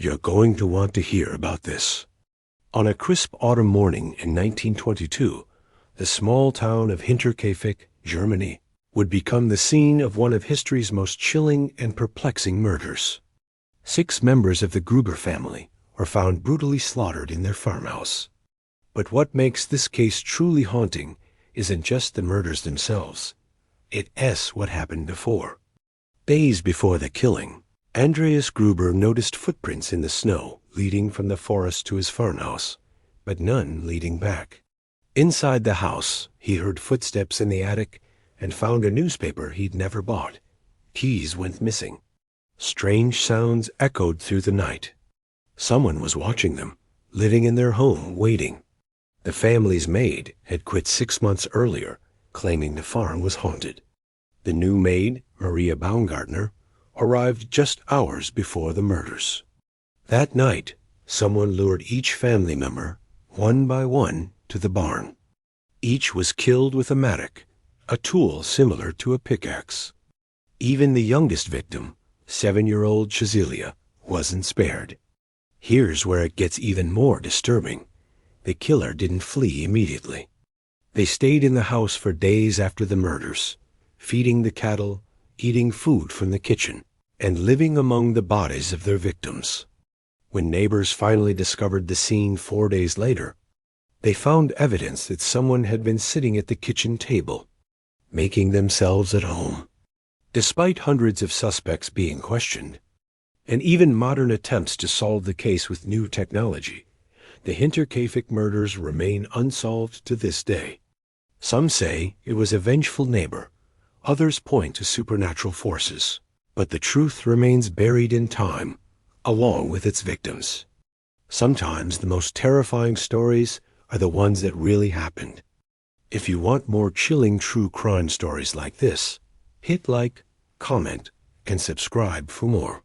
You're going to want to hear about this. On a crisp autumn morning in 1922, the small town of Hinterkaifeck, Germany, would become the scene of one of history's most chilling and perplexing murders. 6 members of the Gruber family were found brutally slaughtered in their farmhouse. But what makes this case truly haunting isn't just the murders themselves. It's what happened before. Days before the killing, Andreas Gruber noticed footprints in the snow leading from the forest to his farmhouse, but none leading back. Inside the house, he heard footsteps in the attic and found a newspaper he'd never bought. Keys went missing. Strange sounds echoed through the night. Someone was watching them, living in their home, waiting. The family's maid had quit 6 months earlier, claiming the farm was haunted. The new maid, Maria Baumgartner, arrived just hours before the murders. That night, someone lured each family member, one by one, to the barn. Each was killed with a mattock, a tool similar to a pickaxe. Even the youngest victim, 7-year-old Cecilia, wasn't spared. Here's where it gets even more disturbing. The killer didn't flee immediately. They stayed in the house for days after the murders, feeding the cattle, eating food from the kitchen, and living among the bodies of their victims. When neighbors finally discovered the scene 4 days later, they found evidence that someone had been sitting at the kitchen table, making themselves at home. Despite hundreds of suspects being questioned, and even modern attempts to solve the case with new technology, the Hinterkaifeck murders remain unsolved to this day. Some say it was a vengeful neighbor, others point to supernatural forces, but the truth remains buried in time, along with its victims. Sometimes the most terrifying stories are the ones that really happened. If you want more chilling true crime stories like this, hit like, comment, and subscribe for more.